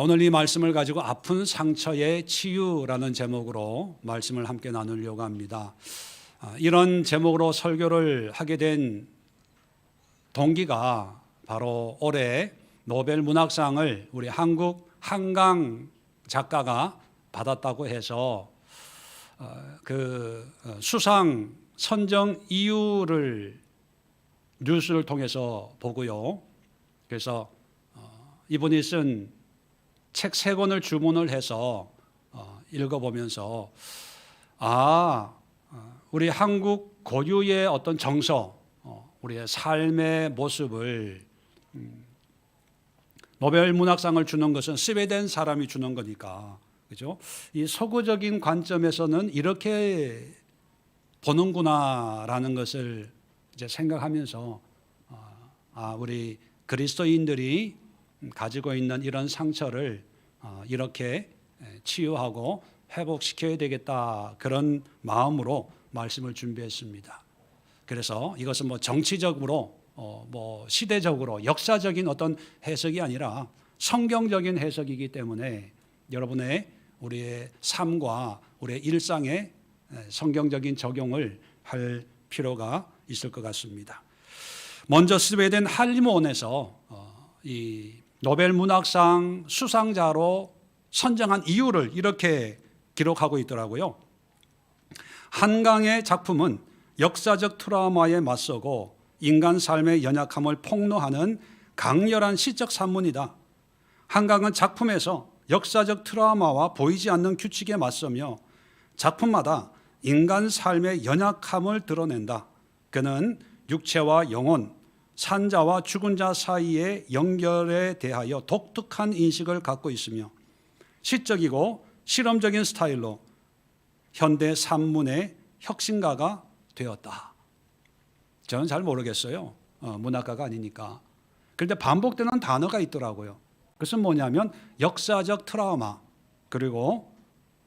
오늘 이 말씀을 가지고 아픈 상처의 치유라는 제목으로 말씀을 함께 나누려고 합니다. 이런 제목으로 설교를 하게 된 동기가 바로 올해 노벨 문학상을 우리 한국 한강 작가가 받았다고 해서 그 수상 선정 이유를 뉴스를 통해서 보고요. 그래서 이분이 쓴 책 3권을 주문을 해서 읽어보면서 우리 한국 고유의 어떤 정서, 우리의 삶의 모습을 노벨 문학상을 주는 것은 스웨덴 사람이 주는 거니까, 그죠? 이 서구적인 관점에서는 이렇게 보는구나라는 것을 이제 생각하면서 우리 그리스도인들이 가지고 있는 이런 상처를 이렇게 치유하고 회복시켜야 되겠다, 그런 마음으로 말씀을 준비했습니다. 그래서 이것은 뭐 정치적으로 뭐 시대적으로 역사적인 어떤 해석이 아니라 성경적인 해석이기 때문에 여러분의 우리의 삶과 우리의 일상에 성경적인 적용을 할 필요가 있을 것 같습니다. 먼저 스웨덴 할리몬에서 이 노벨 문학상 수상자로 선정한 이유를 이렇게 기록하고 있더라고요. 한강의 작품은 역사적 트라우마에 맞서고 인간 삶의 연약함을 폭로하는 강렬한 시적 산문이다. 한강은 작품에서 역사적 트라우마와 보이지 않는 규칙에 맞서며 작품마다 인간 삶의 연약함을 드러낸다. 그는 육체와 영혼, 산자와 죽은 자 사이의 연결에 대하여 독특한 인식을 갖고 있으며 시적이고 실험적인 스타일로 현대 산문의 혁신가가 되었다. 저는 잘 모르겠어요. 문학가가 아니니까. 그런데 반복되는 단어가 있더라고요. 그것은 뭐냐면 역사적 트라우마, 그리고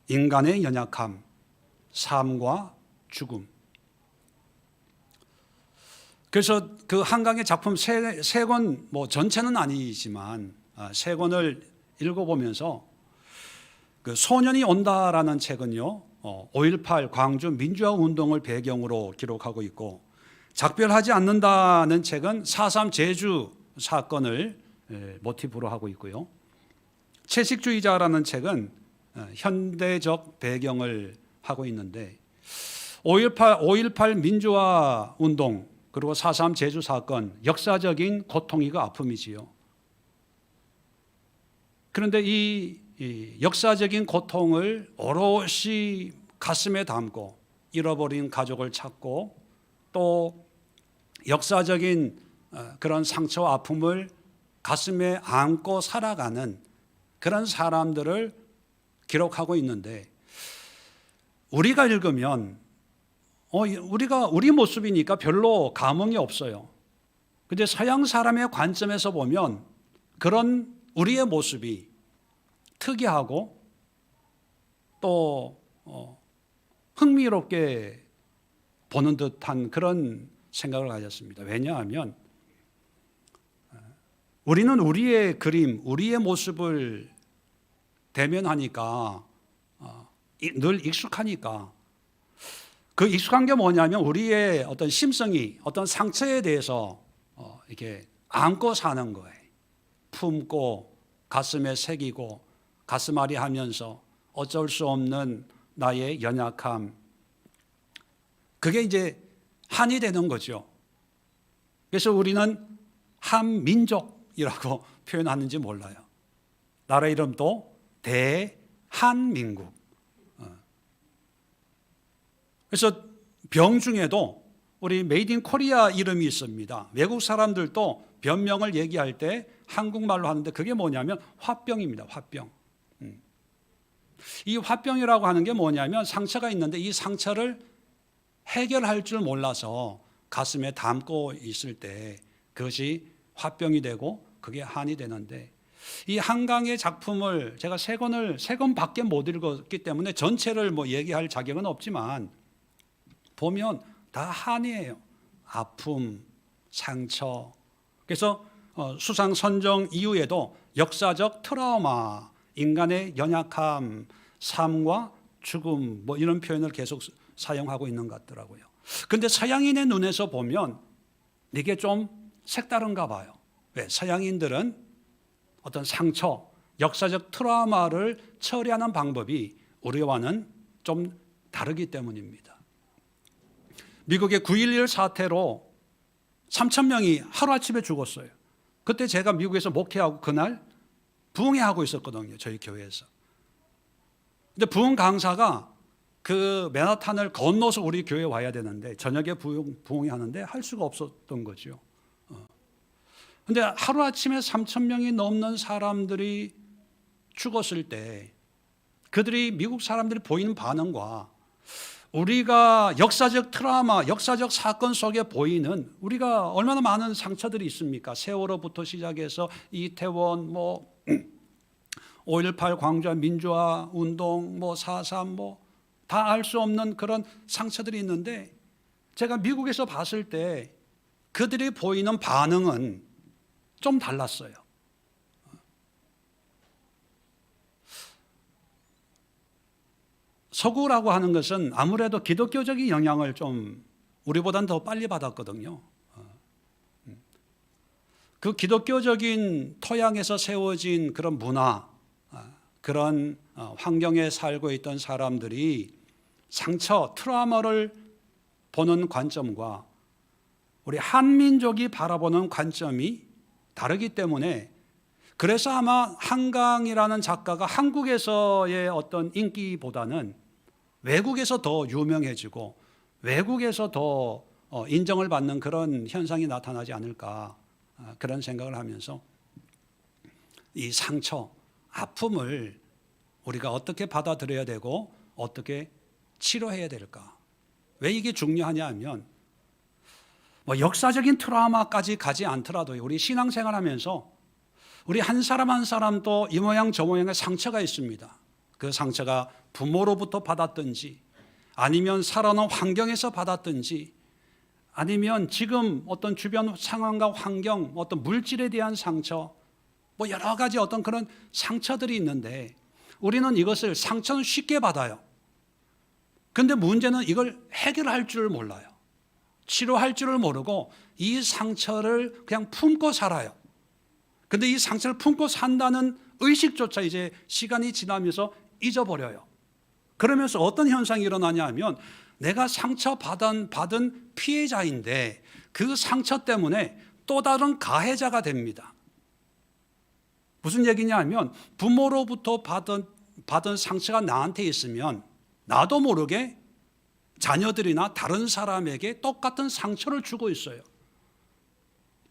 인간의 연약함, 삶과 죽음. 그래서 그 한강의 작품 세 권, 뭐 전체는 아니지만 3권을 읽어보면서 그 소년이 온다라는 책은요, 5.18 광주 민주화 운동을 배경으로 기록하고 있고, 작별하지 않는다는 책은 4.3 제주 사건을 모티브로 하고 있고요. 채식주의자라는 책은 현대적 배경을 하고 있는데 5.18 민주화 운동, 그리고 4.3 제주 사건, 역사적인 고통이고 아픔이지요. 그런데 이 역사적인 고통을 오롯이 가슴에 담고 잃어버린 가족을 찾고 또 역사적인 그런 상처와 아픔을 가슴에 안고 살아가는 그런 사람들을 기록하고 있는데, 우리가 읽으면 우리 모습이니까 별로 감흥이 없어요. 그런데 서양 사람의 관점에서 보면 그런 우리의 모습이 특이하고 또 흥미롭게 보는 듯한 그런 생각을 가졌습니다. 왜냐하면 우리는 우리의 그림, 우리의 모습을 대면하니까 늘 익숙하니까, 그 익숙한 게 뭐냐면 우리의 어떤 심성이 어떤 상처에 대해서 이렇게 안고 사는 거예요. 품고 가슴에 새기고 가슴앓이 하면서 어쩔 수 없는 나의 연약함, 그게 이제 한이 되는 거죠. 그래서 우리는 한민족이라고 표현하는지 몰라요. 나라 이름도 대한민국. 그래서 병 중에도 우리 메이드 인 코리아 이름이 있습니다. 외국 사람들도 변명을 얘기할 때 한국말로 하는데 그게 뭐냐면 화병입니다. 화병. 이 화병이라고 하는 게 뭐냐면 상처가 있는데 이 상처를 해결할 줄 몰라서 가슴에 담고 있을 때 그것이 화병이 되고 그게 한이 되는데, 이 한강의 작품을 제가 3권밖에 못 읽었기 때문에 전체를 뭐 얘기할 자격은 없지만 보면 다 한이에요. 아픔, 상처. 그래서 수상 선정 이후에도 역사적 트라우마, 인간의 연약함, 삶과 죽음 뭐 이런 표현을 계속 사용하고 있는 것 같더라고요. 그런데 서양인의 눈에서 보면 이게 좀 색다른가 봐요. 왜? 서양인들은 어떤 상처, 역사적 트라우마를 처리하는 방법이 우리와는 좀 다르기 때문입니다. 미국의 9.11 사태로 3,000명이 하루아침에 죽었어요. 그때 제가 미국에서 목회하고 그날 부흥회하고 있었거든요. 저희 교회에서. 근데 부흥 강사가 그 맨하탄을 건너서 우리 교회에 와야 되는데 저녁에 부흥회 하는데 할 수가 없었던 거죠. 근데 하루아침에 3,000명이 넘는 사람들이 죽었을 때 그들이 미국 사람들이 보이는 반응과 우리가 역사적 트라우마, 역사적 사건 속에 보이는 우리가 얼마나 많은 상처들이 있습니까? 세월호부터 시작해서 이태원, 5.18 광주와 민주화 운동, 4.3 다 알 수 없는 그런 상처들이 있는데 제가 미국에서 봤을 때 그들이 보이는 반응은 좀 달랐어요. 서구라고 하는 것은 아무래도 기독교적인 영향을 좀 우리보다는 더 빨리 받았거든요. 그 기독교적인 토양에서 세워진 그런 문화, 그런 환경에 살고 있던 사람들이 상처, 트라우마를 보는 관점과 우리 한민족이 바라보는 관점이 다르기 때문에 그래서 아마 한강이라는 작가가 한국에서의 어떤 인기보다는 외국에서 더 유명해지고 외국에서 더 인정을 받는 그런 현상이 나타나지 않을까 그런 생각을 하면서 이 상처, 아픔을 우리가 어떻게 받아들여야 되고 어떻게 치료해야 될까? 왜 이게 중요하냐 하면 역사적인 트라우마까지 가지 않더라도 우리 신앙생활 하면서 우리 한 사람 한 사람도 이 모양 저 모양의 상처가 있습니다. 그 상처가 부모로부터 받았든지 아니면 살아온 환경에서 받았든지 아니면 지금 어떤 주변 상황과 환경, 어떤 물질에 대한 상처 여러 가지 어떤 그런 상처들이 있는데 우리는 이것을 상처는 쉽게 받아요. 그런데 문제는 이걸 해결할 줄 몰라요. 치료할 줄을 모르고 이 상처를 그냥 품고 살아요. 근데 이 상처를 품고 산다는 의식조차 이제 시간이 지나면서 잊어버려요. 그러면서 어떤 현상이 일어나냐 하면 내가 상처받은 피해자인데 그 상처 때문에 또 다른 가해자가 됩니다. 무슨 얘기냐 하면 부모로부터 받은 상처가 나한테 있으면 나도 모르게 자녀들이나 다른 사람에게 똑같은 상처를 주고 있어요.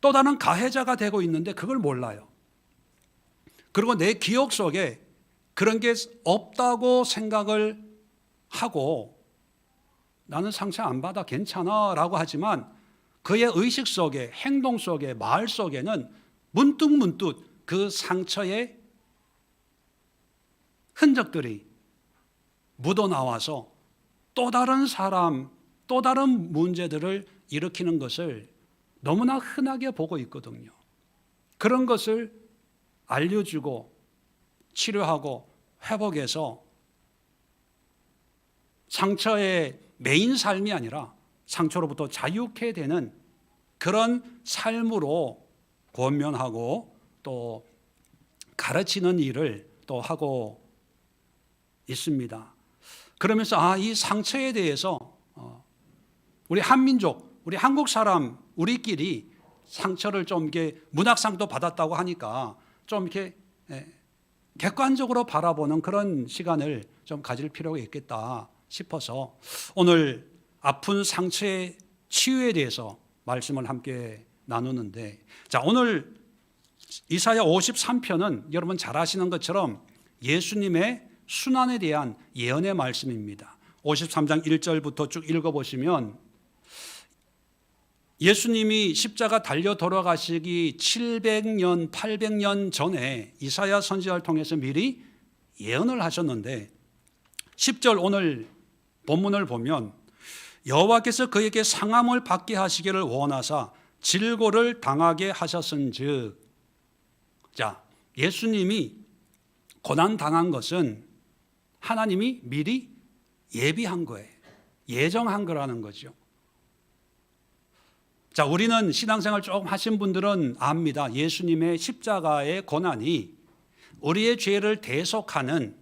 또 다른 가해자가 되고 있는데 그걸 몰라요. 그리고 내 기억 속에 그런 게 없다고 생각을 하고 나는 상처 안 받아 괜찮아 라고 하지만 그의 의식 속에 행동 속에 말 속에는 문득문득 그 상처의 흔적들이 묻어나와서 또 다른 사람, 또 다른 문제들을 일으키는 것을 너무나 흔하게 보고 있거든요. 그런 것을 알려주고 치료하고 회복해서 상처의 메인 삶이 아니라 상처로부터 자유케 되는 그런 삶으로 권면하고 또 가르치는 일을 또 하고 있습니다. 그러면서 이 상처에 대해서 우리 한민족, 우리 한국 사람 우리끼리 상처를 좀 이렇게 문학상도 받았다고 하니까 좀 이렇게 객관적으로 바라보는 그런 시간을 좀 가질 필요가 있겠다 싶어서 오늘 아픈 상처의 치유에 대해서 말씀을 함께 나누는데 자, 오늘 이사야 53편은 여러분 잘 아시는 것처럼 예수님의 순환에 대한 예언의 말씀입니다. 53장 1절부터 쭉 읽어보시면 예수님이 십자가 달려 돌아가시기 700년, 800년 전에 이사야 선지자를 통해서 미리 예언을 하셨는데 10절 오늘 본문을 보면 여호와께서 그에게 상함을 받게 하시기를 원하사 질고를 당하게 하셨은즉 자, 예수님이 고난 당한 것은 하나님이 미리 예비한 거예요. 예정한 거라는 거죠. 자, 우리는 신앙생활 조금 하신 분들은 압니다. 예수님의 십자가의 고난이 우리의 죄를 대속하는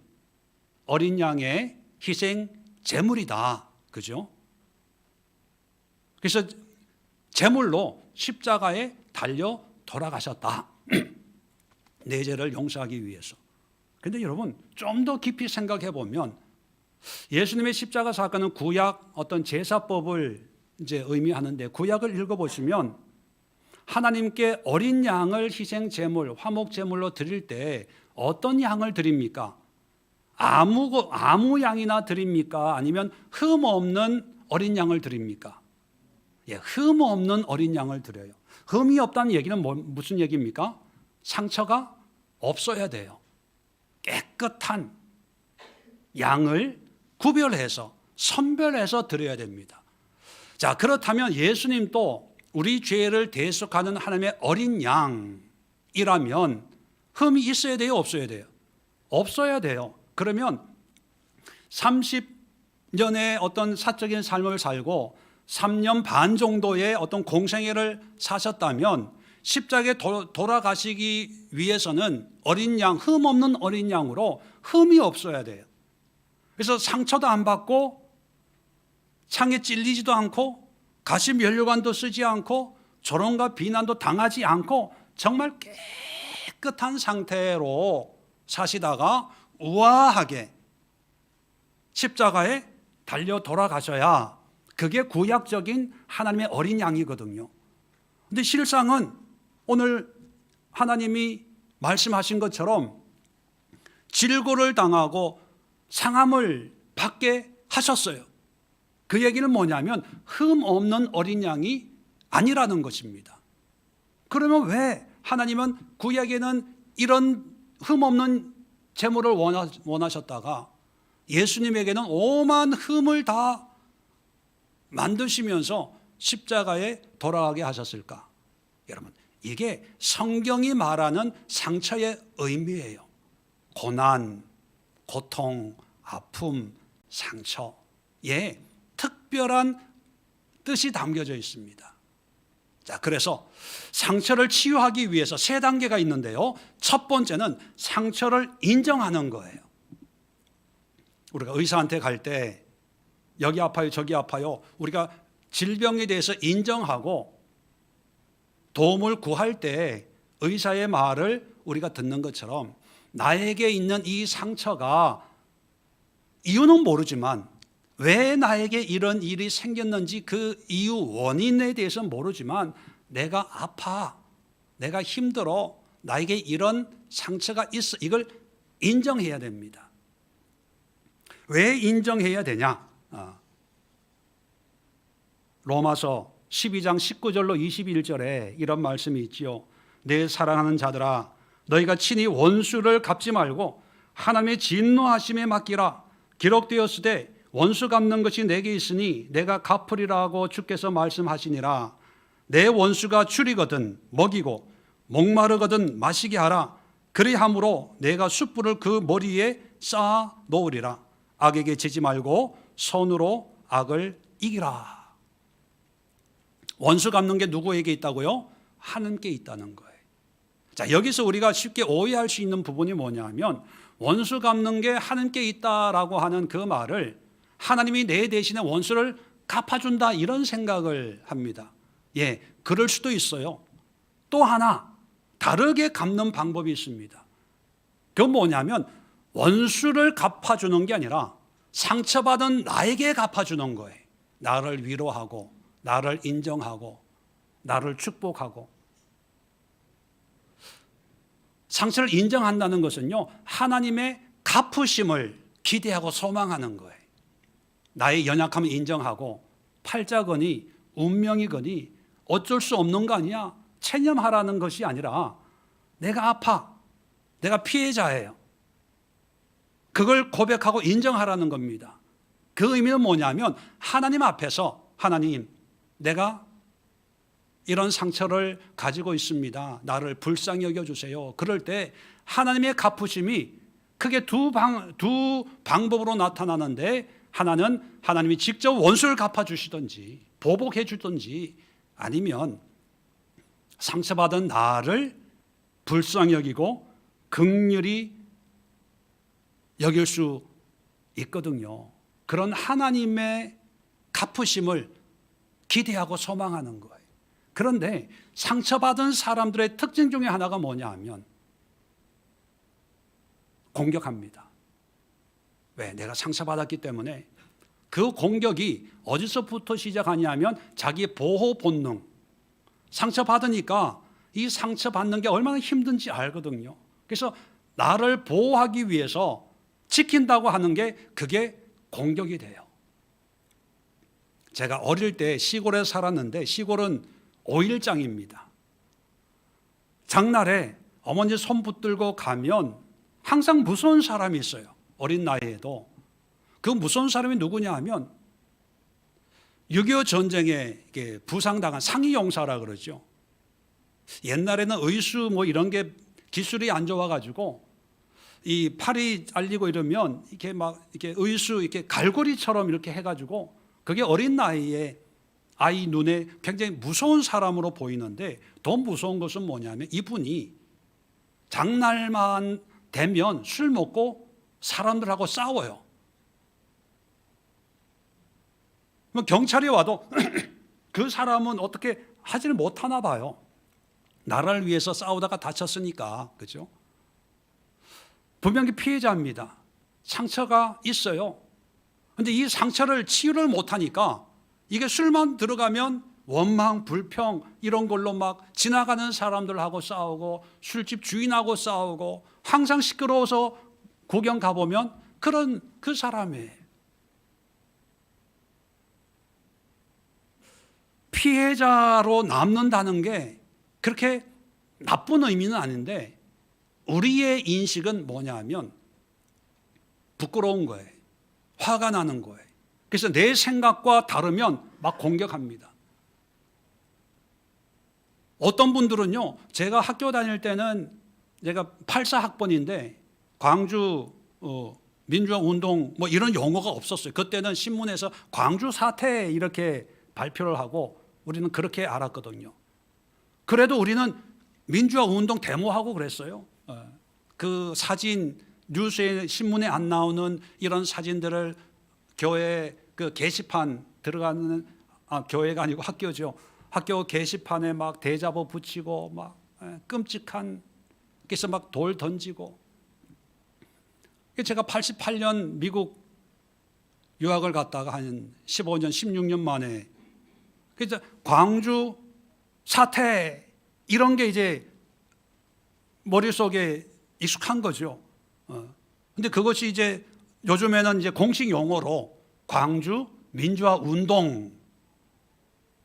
어린 양의 희생 제물이다. 그죠? 그래서 제물로 십자가에 달려 돌아가셨다. 내 죄를 용서하기 위해서. 그런데 여러분, 좀 더 깊이 생각해 보면 예수님의 십자가 사건은 구약 어떤 제사법을 이제 의미하는데, 구약을 읽어보시면 하나님께 어린 양을 희생 제물, 화목 제물로 드릴 때 어떤 양을 드립니까? 아무 양이나 드립니까? 아니면 흠 없는 어린 양을 드립니까? 예, 흠 없는 어린 양을 드려요. 흠이 없다는 얘기는 무슨 얘기입니까? 상처가 없어야 돼요. 깨끗한 양을 구별해서 선별해서 드려야 됩니다. 자, 그렇다면 예수님도 우리 죄를 대속하는 하나님의 어린 양이라면 흠이 있어야 돼요, 없어야 돼요? 없어야 돼요. 그러면 30년의 어떤 사적인 삶을 살고 3년 반 정도의 어떤 공생애를 사셨다면 십자가에 돌아가시기 위해서는 어린 양, 흠 없는 어린 양으로 흠이 없어야 돼요. 그래서 상처도 안 받고 창에 찔리지도 않고 가시 면류관도 쓰지 않고 조롱과 비난도 당하지 않고 정말 깨끗한 상태로 사시다가 우아하게 십자가에 달려 돌아가셔야 그게 구약적인 하나님의 어린 양이거든요. 근데 실상은 오늘 하나님이 말씀하신 것처럼 질고를 당하고 상함을 받게 하셨어요. 그 얘기는 뭐냐면 흠 없는 어린 양이 아니라는 것입니다. 그러면 왜 하나님은 구약에는 이런 흠 없는 제물을 원하셨다가 예수님에게는 오만 흠을 다 만드시면서 십자가에 돌아가게 하셨을까? 여러분, 이게 성경이 말하는 상처의 의미예요. 고난, 고통, 아픔, 상처에 특별한 뜻이 담겨져 있습니다. 자, 그래서 상처를 치유하기 위해서 세 단계가 있는데요. 첫 번째는 상처를 인정하는 거예요. 우리가 의사한테 갈 때 여기 아파요, 저기 아파요. 우리가 질병에 대해서 인정하고 도움을 구할 때 의사의 말을 우리가 듣는 것처럼 나에게 있는 이 상처가 이유는 모르지만 왜 나에게 이런 일이 생겼는지 그 이유 원인에 대해서는 모르지만 내가 아파, 내가 힘들어, 나에게 이런 상처가 있어, 이걸 인정해야 됩니다. 왜 인정해야 되냐? 로마서 12장 19절로 21절에 이런 말씀이 있지요. 내 사랑하는 자들아, 너희가 친히 원수를 갚지 말고 하나님의 진노하심에 맡기라. 기록되었으되 원수 갚는 것이 내게 있으니 내가 갚으리라고 주께서 말씀하시니라. 내 원수가 줄이거든 먹이고 목마르거든 마시게 하라. 그리함으로 내가 숯불을 그 머리에 쌓아 놓으리라. 악에게 지지 말고 손으로 악을 이기라. 원수 갚는 게 누구에게 있다고요? 하나님께 있다는 거예요. 자, 여기서 우리가 쉽게 오해할 수 있는 부분이 뭐냐면 원수 갚는 게 하나님께 있다라고 하는 그 말을 하나님이 내 대신에 원수를 갚아준다 이런 생각을 합니다. 예, 그럴 수도 있어요. 또 하나 다르게 갚는 방법이 있습니다. 그건 뭐냐면 원수를 갚아주는 게 아니라 상처받은 나에게 갚아주는 거예요. 나를 위로하고 나를 인정하고 나를 축복하고. 상처를 인정한다는 것은요, 하나님의 갚으심을 기대하고 소망하는 거예요. 나의 연약함을 인정하고 팔자거니 운명이거니 어쩔 수 없는 거 아니야, 체념하라는 것이 아니라 내가 아파, 내가 피해자예요. 그걸 고백하고 인정하라는 겁니다. 그 의미는 뭐냐면 하나님 앞에서 하나님, 내가 이런 상처를 가지고 있습니다. 나를 불쌍히 여겨주세요. 그럴 때 하나님의 갚으심이 크게 두 방법으로 나타나는데, 하나는 하나님이 직접 원수를 갚아주시든지 보복해 주든지, 아니면 상처받은 나를 불쌍히 여기고 긍휼히 여길 수 있거든요. 그런 하나님의 갚으심을 기대하고 소망하는 거예요. 그런데 상처받은 사람들의 특징 중에 하나가 뭐냐 하면 공격합니다. 왜? 내가 상처받았기 때문에. 그 공격이 어디서부터 시작하냐 하면 자기 보호 본능, 상처받으니까 이 상처받는 게 얼마나 힘든지 알거든요. 그래서 나를 보호하기 위해서 지킨다고 하는 게 그게 공격이 돼요. 제가 어릴 때 시골에 살았는데, 시골은 오일장입니다. 장날에 어머니 손 붙들고 가면 항상 무서운 사람이 있어요. 어린 나이에도. 그 무서운 사람이 누구냐 하면 6.25 전쟁에 부상당한 상위용사라 그러죠. 옛날에는 의수 뭐 이런 게 기술이 안 좋아가지고 이 팔이 잘리고 이러면 이렇게 막 이렇게 의수 이렇게 갈고리처럼 이렇게 해가지고, 그게 어린 나이에 아이 눈에 굉장히 무서운 사람으로 보이는데, 더 무서운 것은 뭐냐면 이분이 장날만 되면 술 먹고 사람들하고 싸워요. 경찰이 와도 그 사람은 어떻게 하지를 못하나 봐요. 나라를 위해서 싸우다가 다쳤으니까. 그죠? 분명히 피해자입니다. 상처가 있어요. 그런데 이 상처를 치유를 못하니까 이게 술만 들어가면 원망, 불평 이런 걸로 막 지나가는 사람들하고 싸우고, 술집 주인하고 싸우고, 항상 시끄러워서 구경 가보면 그런 그 사람이에요. 피해자로 남는다는 게 그렇게 나쁜 의미는 아닌데, 우리의 인식은 뭐냐 하면 부끄러운 거예요. 화가 나는 거예요. 그래서 내 생각과 다르면 막 공격합니다. 어떤 분들은요, 제가 학교 다닐 때는 제가 84학번인데 광주 민주화 운동 뭐 이런 용어가 없었어요. 그때는 신문에서 광주 사태 이렇게 발표를 하고 우리는 그렇게 알았거든요. 그래도 우리는 민주화 운동 데모하고 그랬어요. 그 사진, 뉴스에 신문에 안 나오는 이런 사진들을 교회 그 게시판 들어가는, 교회가 아니고 학교죠. 학교 게시판에 막 대자보 붙이고 막 끔찍한, 그래서 막 돌 던지고. 제가 88년 미국 유학을 갔다가 한 15년, 16년 만에 그래서 광주 사태 이런 게 이제 머릿속에 익숙한 거죠. 근데 그것이 이제 요즘에는 이제 공식 용어로 광주 민주화 운동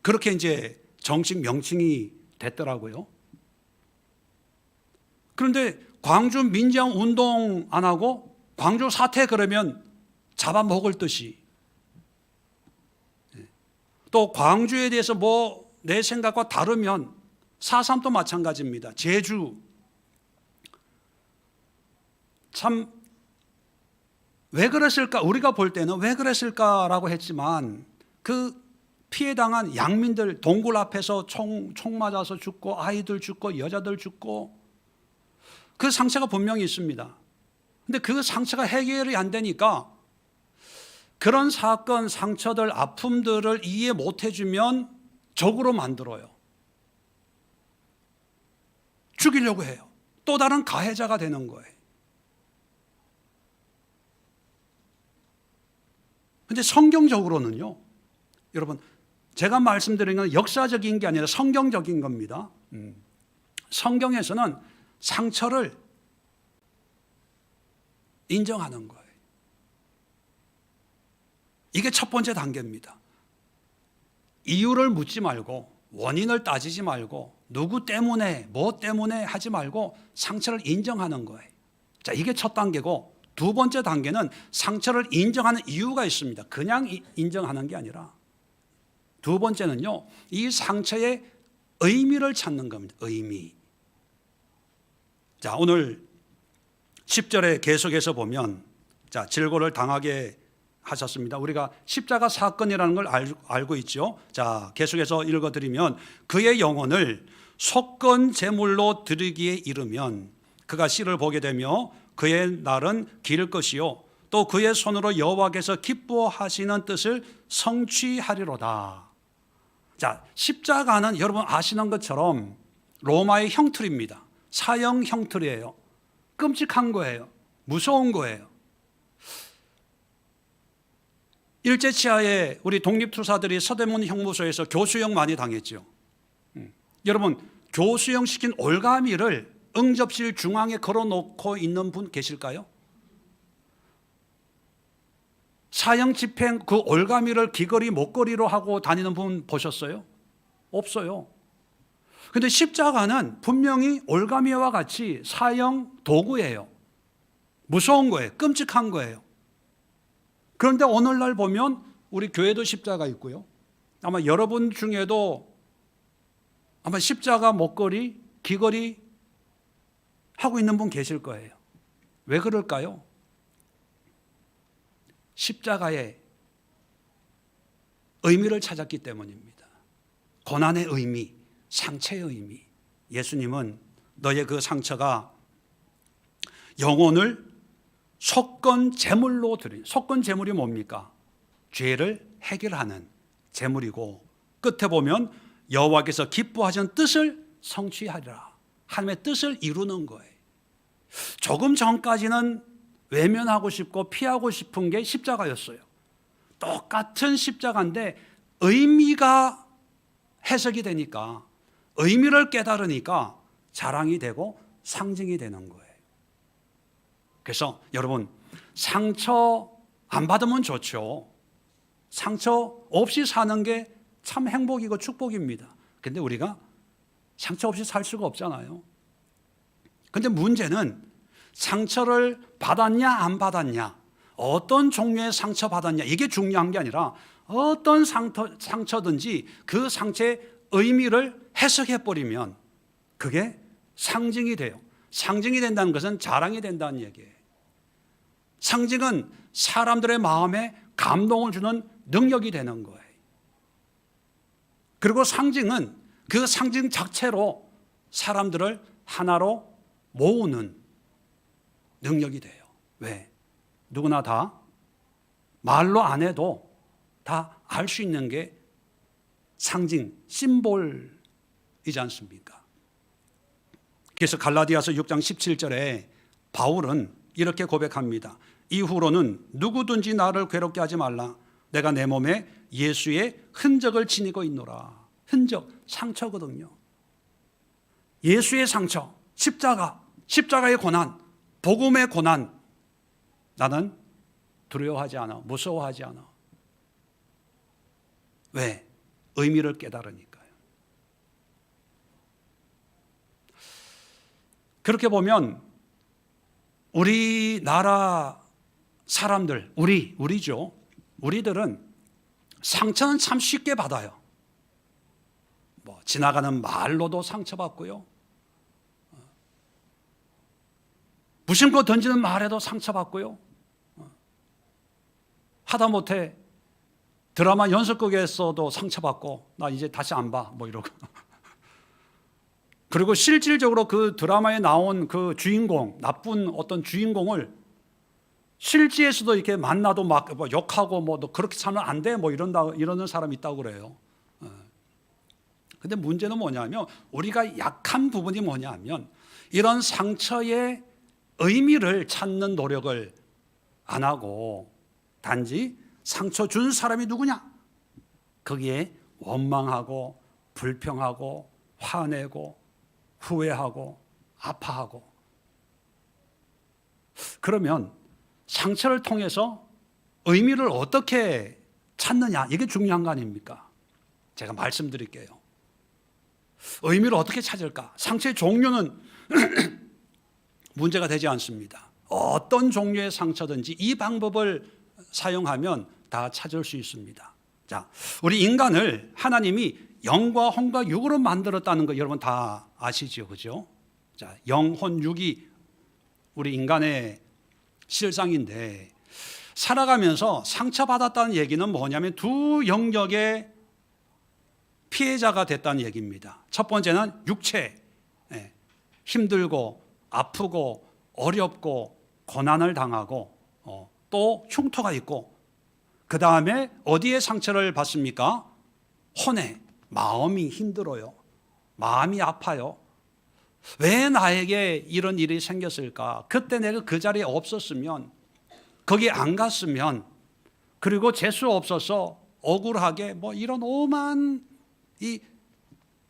그렇게 이제 정식 명칭이 됐더라고요. 그런데 광주 민주화 운동 안 하고 광주 사태 그러면 잡아먹을 듯이, 또 광주에 대해서 뭐 내 생각과 다르면 4.3도 마찬가지입니다. 제주 참 왜 그랬을까, 우리가 볼 때는 왜 그랬을까라고 했지만 그 피해당한 양민들 동굴 앞에서 총 맞아서 죽고 아이들 죽고 여자들 죽고 그 상처가 분명히 있습니다. 근데 그 상처가 해결이 안 되니까 그런 사건, 상처들, 아픔들을 이해 못 해주면 적으로 만들어요. 죽이려고 해요. 또 다른 가해자가 되는 거예요. 근데 성경적으로는요, 여러분, 제가 말씀드린 건 역사적인 게 아니라 성경적인 겁니다. 성경에서는 상처를 인정하는 거예요. 이게 첫 번째 단계입니다. 이유를 묻지 말고, 원인을 따지지 말고, 누구 때문에, 뭐 때문에 하지 말고 상처를 인정하는 거예요. 자, 이게 첫 단계고, 두 번째 단계는 상처를 인정하는 이유가 있습니다. 그냥 인정하는 게 아니라, 두 번째는요, 이 상처의 의미를 찾는 겁니다. 의미. 자, 오늘 10절에 계속해서 보면, 자, 질고를 당하게 하셨습니다. 우리가 십자가 사건이라는 걸 알고 있죠. 자, 계속해서 읽어드리면, 그의 영혼을 속건 제물로 드리기에 이르면 그가 씨를 보게 되며 그의 날은 길 것이요 또 그의 손으로 여호와께서 기뻐하시는 뜻을 성취하리로다. 자, 십자가는 여러분 아시는 것처럼 로마의 형틀입니다. 사형 형틀이에요. 끔찍한 거예요. 무서운 거예요. 일제치하에 우리 독립투사들이 서대문 형무소에서 교수형 많이 당했죠. 여러분, 교수형 시킨 올가미를 응접실 중앙에 걸어놓고 있는 분 계실까요? 사형 집행 그 올가미를 귀걸이 목걸이로 하고 다니는 분 보셨어요? 없어요. 그런데 십자가는 분명히 올가미와 같이 사형 도구예요. 무서운 거예요. 끔찍한 거예요. 그런데 오늘날 보면 우리 교회도 십자가 있고요. 아마 여러분 중에도 아마 십자가 목걸이, 귀걸이 하고 있는 분 계실 거예요. 왜 그럴까요? 십자가의 의미를 찾았기 때문입니다. 고난의 의미, 상처의 의미. 예수님은 너의 그 상처가 영혼을 속건 제물로 드린, 속건 제물이 뭡니까? 죄를 해결하는 제물이고, 끝에 보면 여호와께서 기뻐하시는 뜻을 성취하리라. 하나님의 뜻을 이루는 거예요. 조금 전까지는 외면하고 싶고 피하고 싶은 게 십자가였어요. 똑같은 십자가인데 의미가 해석이 되니까, 의미를 깨달으니까 자랑이 되고 상징이 되는 거예요. 그래서 여러분, 상처 안 받으면 좋죠. 상처 없이 사는 게 참 행복이고 축복입니다. 근데 우리가 상처 없이 살 수가 없잖아요. 근데 문제는 상처를 받았냐 안 받았냐, 어떤 종류의 상처 받았냐, 이게 중요한 게 아니라 어떤 상처든지 그 상처의 의미를 해석해버리면 그게 상징이 돼요. 상징이 된다는 것은 자랑이 된다는 얘기예요. 상징은 사람들의 마음에 감동을 주는 능력이 되는 거예요. 그리고 상징은 그 상징 자체로 사람들을 하나로 모으는 능력이 돼요. 왜? 누구나 다 말로 안 해도 다 알 수 있는 게 상징, 심볼이지 않습니까? 그래서 갈라디아서 6장 17절에 바울은 이렇게 고백합니다. 이후로는 누구든지 나를 괴롭게 하지 말라. 내가 내 몸에 예수의 흔적을 지니고 있노라. 흔적, 상처거든요. 예수의 상처, 십자가의 고난, 복음의 고난, 나는 두려워하지 않아, 무서워하지 않아. 왜? 의미를 깨달으니까요. 그렇게 보면 우리나라 사람들, 우리죠. 우리들은 상처는 참 쉽게 받아요. 뭐 지나가는 말로도 상처받고요. 무심코 던지는 말에도 상처받고요. 하다못해 드라마 연속극에서도 상처받고 나 이제 다시 안 봐 뭐 이러고. 그리고 실질적으로 그 드라마에 나온 그 주인공, 나쁜 어떤 주인공을 실지에서도 이렇게 만나도 막 욕하고 뭐 너 그렇게 살면 안 돼 뭐 이러는 사람이 있다고 그래요. 근데 문제는 뭐냐면 우리가 약한 부분이 뭐냐면 이런 상처의 의미를 찾는 노력을 안 하고 단지 상처 준 사람이 누구냐? 거기에 원망하고 불평하고 화내고 후회하고 아파하고. 그러면 상처를 통해서 의미를 어떻게 찾느냐, 이게 중요한 거 아닙니까? 제가 말씀드릴게요. 의미를 어떻게 찾을까? 상처의 종류는 문제가 되지 않습니다. 어떤 종류의 상처든지 이 방법을 사용하면 다 찾을 수 있습니다. 자, 우리 인간을 하나님이 영과 혼과 육으로 만들었다는 거 여러분 다 아시죠? 그죠? 자, 영, 혼, 육이 우리 인간의 실상인데 살아가면서 상처받았다는 얘기는 뭐냐면 두 영역의 피해자가 됐다는 얘기입니다. 첫 번째는 육체, 힘들고 아프고 어렵고 고난을 당하고 또 흉터가 있고, 그 다음에 어디에 상처를 받습니까? 혼에, 마음이 힘들어요. 마음이 아파요. 왜 나에게 이런 일이 생겼을까? 그때 내가 그 자리에 없었으면, 거기 안 갔으면, 그리고 재수 없어서 억울하게 이런 오만 이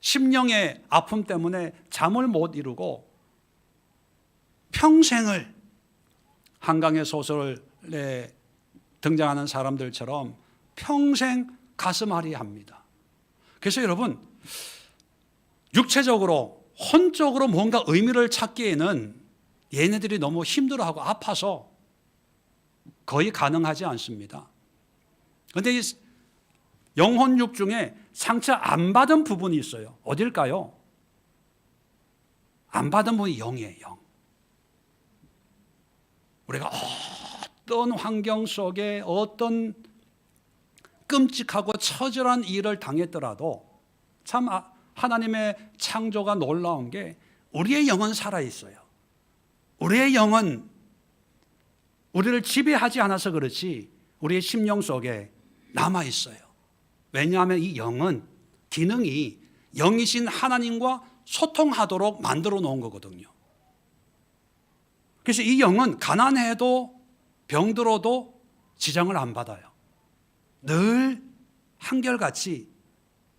심령의 아픔 때문에 잠을 못 이루고 평생을 한강의 소설에 등장하는 사람들처럼 평생 가슴앓이 합니다. 그래서 여러분, 육체적으로 혼적으로 뭔가 의미를 찾기에는 얘네들이 너무 힘들어하고 아파서 거의 가능하지 않습니다. 그런데 이 영혼육 중에 상처 안 받은 부분이 있어요. 어딜까요? 안 받은 부분이 영이에요. 영. 우리가 어떤 환경 속에 어떤 끔찍하고 처절한 일을 당했더라도 참 하나님의 창조가 놀라운 게 우리의 영은 살아있어요. 우리의 영은 우리를 지배하지 않아서 그렇지 우리의 심령 속에 남아있어요. 왜냐하면 이 영은 기능이 영이신 하나님과 소통하도록 만들어 놓은 거거든요. 그래서 이 영은 가난해도 병들어도 지장을 안 받아요. 늘 한결같이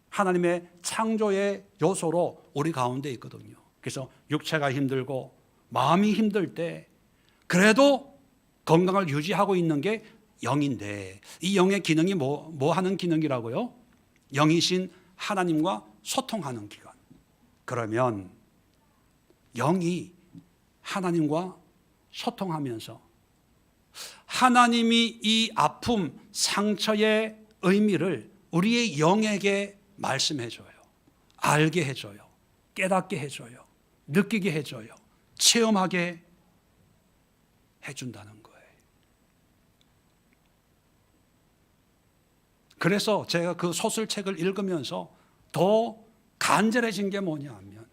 하나님의 창조의 요소로 우리 가운데 있거든요. 그래서 육체가 힘들고 마음이 힘들 때 그래도 건강을 유지하고 있는 게 영인데, 이 영의 기능이 뭐 하는 기능이라고요? 영이신 하나님과 소통하는 기관. 그러면 영이 하나님과 소통하면서 하나님이 이 아픔, 상처의 의미를 우리의 영에게 말씀해줘요. 알게 해줘요. 깨닫게 해줘요. 느끼게 해줘요. 체험하게 해준다는 거예요. 그래서 제가 그 소설책을 읽으면서 더 간절해진 게 뭐냐 하면,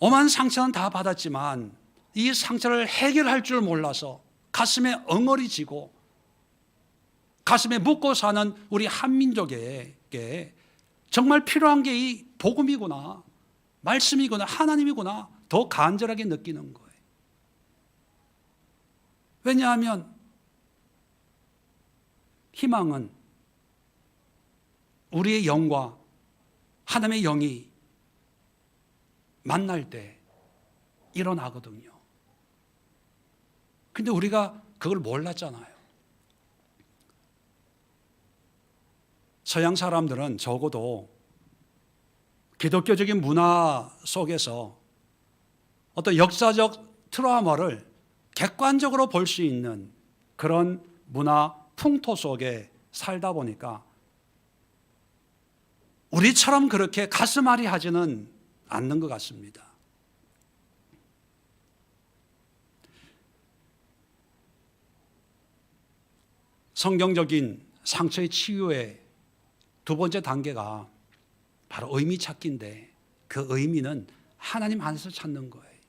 엄한 상처는 다 받았지만 이 상처를 해결할 줄 몰라서 가슴에 엉어리지고 가슴에 묻고 사는 우리 한민족에게 정말 필요한 게 이 복음이구나, 말씀이구나, 하나님이구나 더 간절하게 느끼는 거예요. 왜냐하면 희망은 우리의 영과 하나님의 영이 만날 때 일어나거든요. 근데 우리가 그걸 몰랐잖아요. 서양 사람들은 적어도 기독교적인 문화 속에서 어떤 역사적 트라우마를 객관적으로 볼 수 있는 그런 문화 풍토 속에 살다 보니까 우리처럼 그렇게 가슴앓이 하지는 않는 것 같습니다. 성경적인 상처의 치유의 두 번째 단계가 바로 의미 찾기인데, 그 의미는 하나님 안에서 찾는 거예요.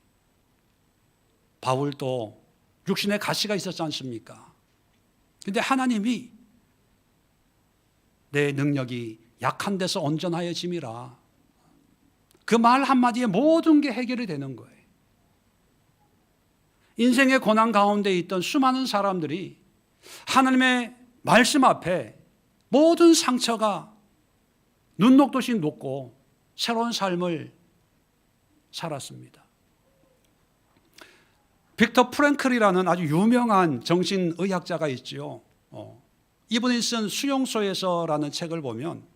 바울도 육신의 가시가 있었지 않습니까? 그런데 하나님이 내 능력이 약한 데서 온전하여짐이라, 그 말 한마디에 모든 게 해결이 되는 거예요. 인생의 고난 가운데 있던 수많은 사람들이 하나님의 말씀 앞에 모든 상처가 눈 녹듯이 녹고 새로운 삶을 살았습니다. 빅터 프랭클이라는 아주 유명한 정신의학자가 있지요. 이분이 쓴 수용소에서라는 책을 보면,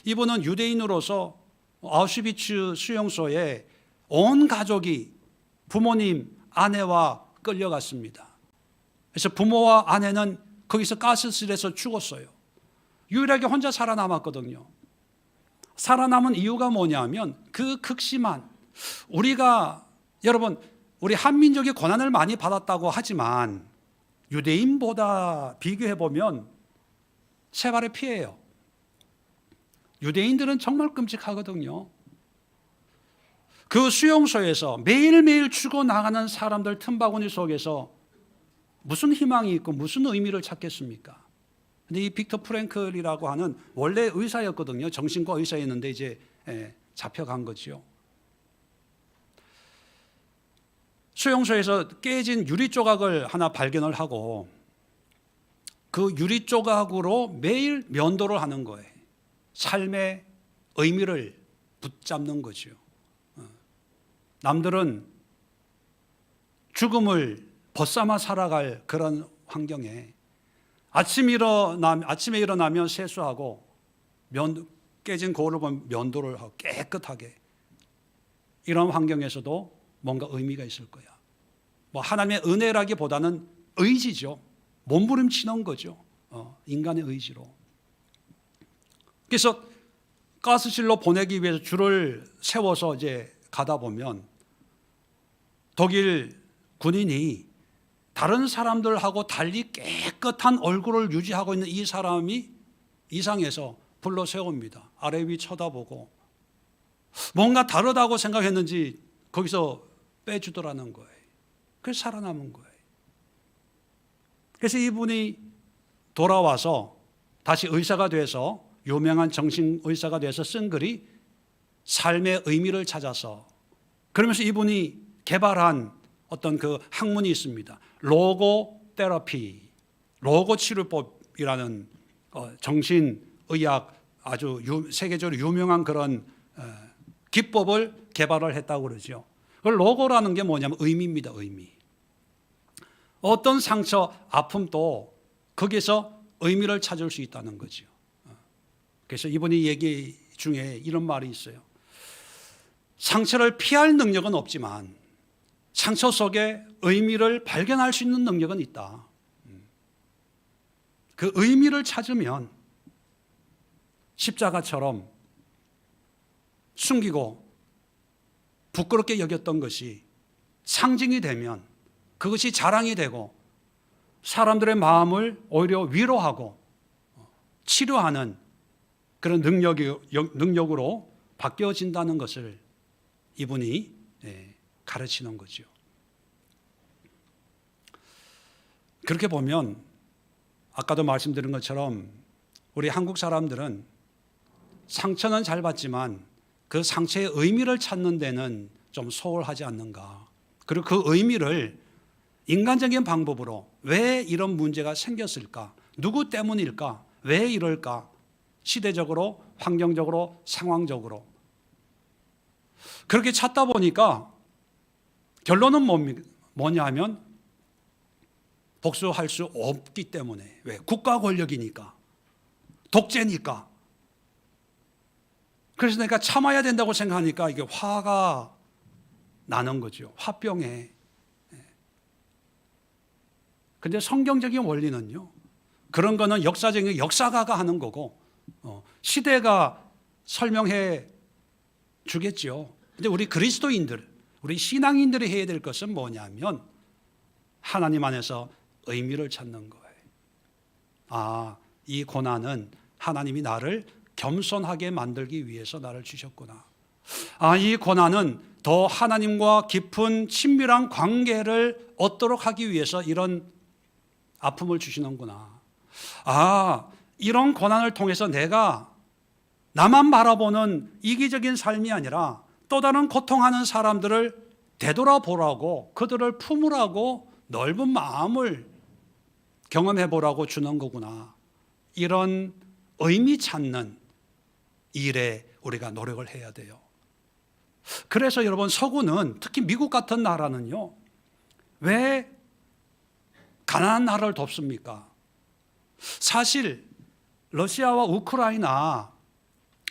이분은 유대인으로서 아우슈비츠 수용소에 온 가족이 부모님, 아내와 끌려갔습니다. 그래서 부모와 아내는 거기서 가스실에서 죽었어요. 유일하게 혼자 살아남았거든요. 살아남은 이유가 뭐냐면 그 극심한, 우리가 여러분 우리 한민족이 고난을 많이 받았다고 하지만 유대인보다 비교해 보면 세 발의 피해예요. 유대인들은 정말 끔찍하거든요. 그 수용소에서 매일매일 죽어나가는 사람들 틈바구니 속에서 무슨 희망이 있고 무슨 의미를 찾겠습니까? 근데 이 빅터 프랭클이라고 하는 원래 의사였거든요. 정신과 의사였는데 이제 잡혀간 거죠. 수용소에서 깨진 유리 조각을 하나 발견을 하고 그 유리 조각으로 매일 면도를 하는 거예요. 삶의 의미를 붙잡는 거죠. 남들은 죽음을 벗삼아 살아갈 그런 환경에 아침에 일어나면 세수하고 깨진 거울을 보면 면도를 하고 깨끗하게, 이런 환경에서도 뭔가 의미가 있을 거야. 뭐 하나님의 은혜라기보다는 의지죠. 몸부림치는 거죠. 인간의 의지로. 그래서 가스실로 보내기 위해서 줄을 세워서 이제 가다 보면 독일 군인이 다른 사람들하고 달리 깨끗한 얼굴을 유지하고 있는 이 사람이 이상해서 불러 세웁니다. 아래 위 쳐다보고 뭔가 다르다고 생각했는지 거기서 빼주더라는 거예요. 그래서 살아남은 거예요. 그래서 이분이 돌아와서 다시 의사가 돼서, 유명한 정신의사가 돼서 쓴 글이 삶의 의미를 찾아서, 그러면서 이분이 개발한 어떤 그 학문이 있습니다. 로고 테라피, 로고 치료법이라는 정신의학 아주 세계적으로 유명한 그런 기법을 개발을 했다고 그러죠. 그 로고라는 게 뭐냐면 의미입니다. 의미. 어떤 상처, 아픔도 거기서 의미를 찾을 수 있다는 거죠. 그래서 이분이 얘기 중에 이런 말이 있어요. 상처를 피할 능력은 없지만 상처 속에 의미를 발견할 수 있는 능력은 있다. 그 의미를 찾으면 십자가처럼 숨기고 부끄럽게 여겼던 것이 상징이 되면 그것이 자랑이 되고 사람들의 마음을 오히려 위로하고 치료하는 그런 능력으로 바뀌어진다는 것을 이분이 가르치는 거죠. 그렇게 보면 아까도 말씀드린 것처럼 우리 한국 사람들은 상처는 잘 받지만 그 상처의 의미를 찾는 데는 좀 소홀하지 않는가. 그리고 그 의미를 인간적인 방법으로 왜 이런 문제가 생겼을까? 누구 때문일까? 왜 이럴까? 시대적으로, 환경적으로, 상황적으로. 그렇게 찾다 보니까 결론은 뭐냐 하면 복수할 수 없기 때문에. 왜? 국가 권력이니까. 독재니까. 그래서 내가 참아야 된다고 생각하니까 이게 화가 나는 거죠. 화병에. 근데 성경적인 원리는요, 그런 거는 역사적인 역사가가 하는 거고 시대가 설명해 주겠죠. 근데 우리 그리스도인들, 우리 신앙인들이 해야 될 것은 뭐냐면 하나님 안에서 의미를 찾는 거예요. 아, 이 고난은 하나님이 나를 겸손하게 만들기 위해서 나를 주셨구나. 아, 이 고난은 더 하나님과 깊은 친밀한 관계를 얻도록 하기 위해서 이런 아픔을 주시는구나. 아, 이런 고난을 통해서 내가 나만 바라보는 이기적인 삶이 아니라 또 다른 고통하는 사람들을 되돌아보라고, 그들을 품으라고 넓은 마음을 경험해 보라고 주는 거구나. 이런 의미 찾는 일에 우리가 노력을 해야 돼요. 그래서 여러분, 서구는, 특히 미국 같은 나라는요, 왜 가난한 나라를 돕습니까? 사실 러시아와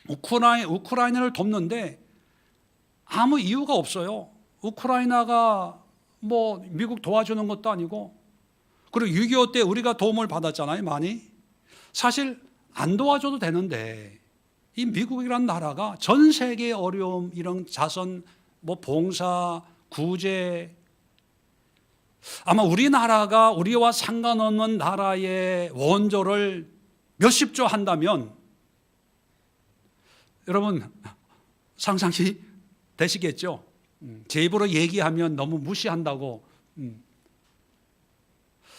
우크라이나를 돕는데 아무 이유가 없어요. 우크라이나가 뭐 미국 도와주는 것도 아니고, 그리고 6.25 때 우리가 도움을 받았잖아요, 많이. 사실 안 도와줘도 되는데 이 미국이란 나라가 전 세계의 어려움, 이런 자선, 봉사, 구제, 아마 우리나라가 우리와 상관없는 나라의 원조를 몇십조 한다면 여러분 상상이 되시겠죠? 제 입으로 얘기하면 너무 무시한다고.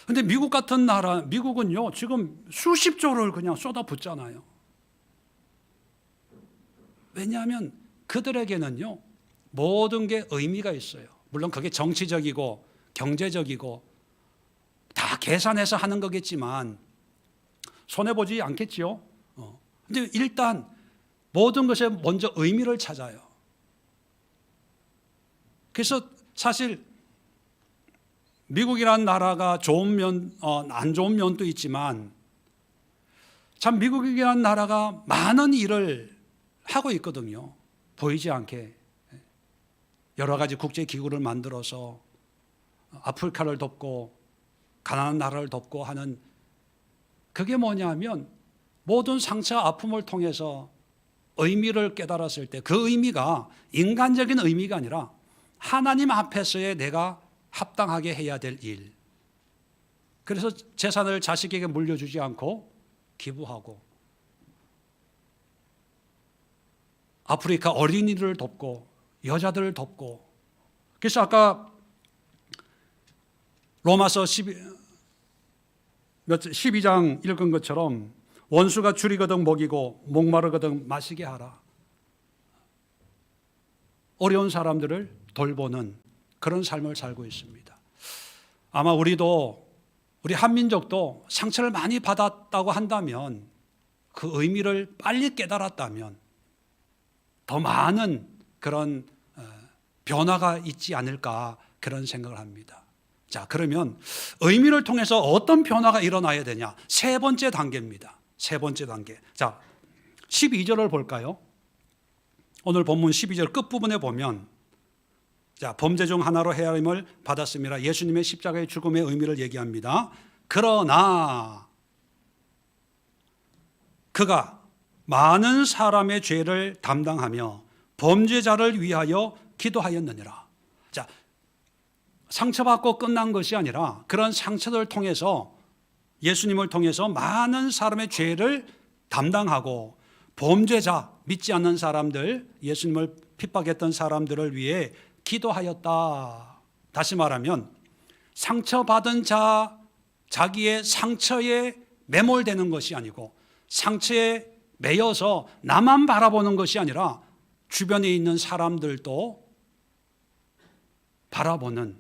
근데 미국 같은 나라, 미국은요 지금 수십조를 그냥 쏟아붓잖아요. 왜냐하면 그들에게는요 모든 게 의미가 있어요. 물론 그게 정치적이고 경제적이고 다 계산해서 하는 거겠지만 손해보지 않겠지요. 근데 일단 모든 것에 먼저 의미를 찾아요. 그래서 사실 미국이라는 나라가 좋은 면, 안 좋은 면도 있지만 참 미국이라는 나라가 많은 일을 하고 있거든요. 보이지 않게 여러 가지 국제기구를 만들어서 아프리카를 돕고 가난한 나라를 돕고 하는, 그게 뭐냐면 모든 상처와 아픔을 통해서 의미를 깨달았을 때 그 의미가 인간적인 의미가 아니라 하나님 앞에서의 내가 합당하게 해야 될 일. 그래서 재산을 자식에게 물려주지 않고 기부하고 아프리카 어린이들을 돕고 여자들을 돕고. 그래서 아까 로마서 12장 읽은 것처럼 원수가 줄이거든 먹이고 목마르거든 마시게 하라. 어려운 사람들을 돌보는 그런 삶을 살고 있습니다. 아마 우리 한민족도 상처를 많이 받았다고 한다면, 그 의미를 빨리 깨달았다면 더 많은 그런 변화가 있지 않을까, 그런 생각을 합니다. 자, 그러면 의미를 통해서 어떤 변화가 일어나야 되냐? 세 번째 단계입니다. 세 번째 단계. 자, 12절을 볼까요? 오늘 본문 12절 끝부분에 보면, 자, 범죄 중 하나로 헤아림을 받았습니다. 예수님의 십자가의 죽음의 의미를 얘기합니다. 그러나 그가 많은 사람의 죄를 담당하며 범죄자를 위하여 기도하였느니라. 자, 상처받고 끝난 것이 아니라 그런 상처를 통해서, 예수님을 통해서 많은 사람의 죄를 담당하고 범죄자, 믿지 않는 사람들, 예수님을 핍박했던 사람들을 위해 기도하였다. 다시 말하면 상처받은 자기의 상처에 매몰되는 것이 아니고, 상처에 매여서 나만 바라보는 것이 아니라 주변에 있는 사람들도 바라보는.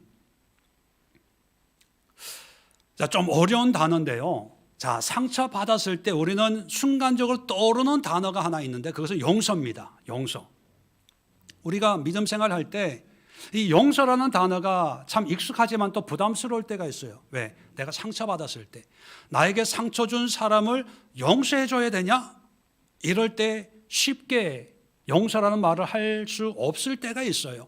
자, 좀 어려운 단어인데요. 자, 상처받았을 때 우리는 순간적으로 떠오르는 단어가 하나 있는데 그것은 용서입니다. 용서. 우리가 믿음 생활할 때 이 용서라는 단어가 참 익숙하지만 또 부담스러울 때가 있어요. 왜? 내가 상처받았을 때 나에게 상처 준 사람을 용서해 줘야 되냐? 이럴 때 쉽게 용서라는 말을 할 수 없을 때가 있어요.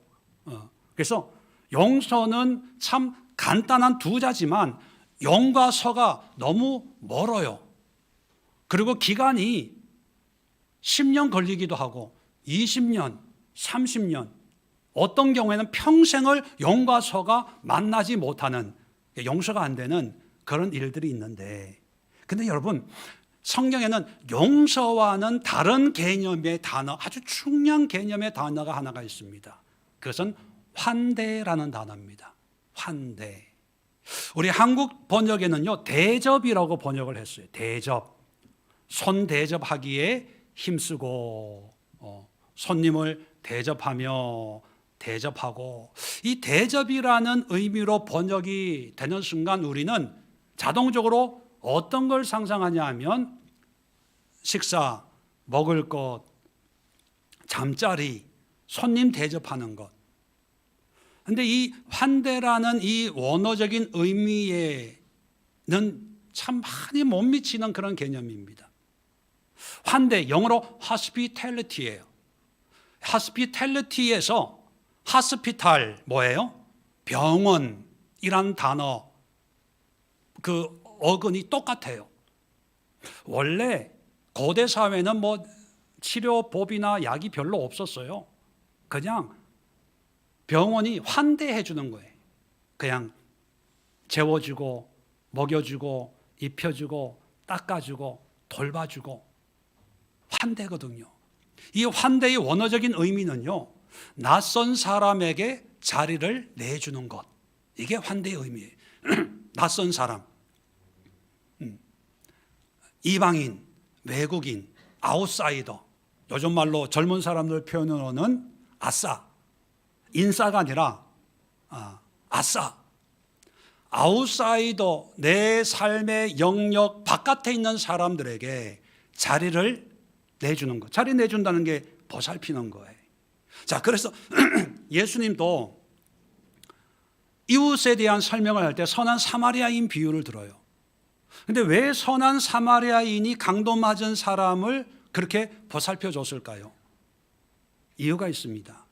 그래서 용서는 참 간단한 두 자지만 용과 서가 너무 멀어요. 그리고 기간이 10년 걸리기도 하고 20년, 30년, 어떤 경우에는 평생을 용과 서가 만나지 못하는, 용서가 안 되는 그런 일들이 있는데, 근데 여러분 성경에는 용서와는 다른 개념의 단어, 아주 중요한 개념의 단어가 하나가 있습니다. 그것은 환대라는 단어입니다. 환대. 우리 한국 번역에는요 대접이라고 번역을 했어요. 대접. 손 대접하기에 힘쓰고 손님을 대접하며 대접하고, 이 대접이라는 의미로 번역이 되는 순간 우리는 자동적으로 어떤 걸 상상하냐 하면 식사, 먹을 것, 잠자리, 손님 대접하는 것. 그런데 이 환대라는 이 원어적인 의미에는 참 많이 못 미치는 그런 개념입니다. 환대, 영어로 hospitality예요. hospitality에서 hospital 뭐예요? 병원이란 단어, 그 어근이 똑같아요. 원래 고대 사회는 뭐 치료법이나 약이 별로 없었어요. 그냥 병원이 환대해 주는 거예요. 그냥 재워주고 먹여주고 입혀주고 닦아주고 돌봐주고 환대거든요. 이 환대의 원어적인 의미는요, 낯선 사람에게 자리를 내주는 것, 이게 환대의 의미예요. 낯선 사람, 이방인, 외국인, 아웃사이더, 요즘 말로 젊은 사람들 표현으로는 아싸, 인싸가 아니라 아싸, 아웃사이더, 내 삶의 영역 바깥에 있는 사람들에게 자리를 내주는 것. 자리 내준다는 게 보살피는 거예요. 자, 그래서 예수님도 이웃에 대한 설명을 할 때 선한 사마리아인 비유를 들어요. 근데 왜 선한 사마리아인이 강도 맞은 사람을 그렇게 보살펴 줬을까요? 이유가 있습니다.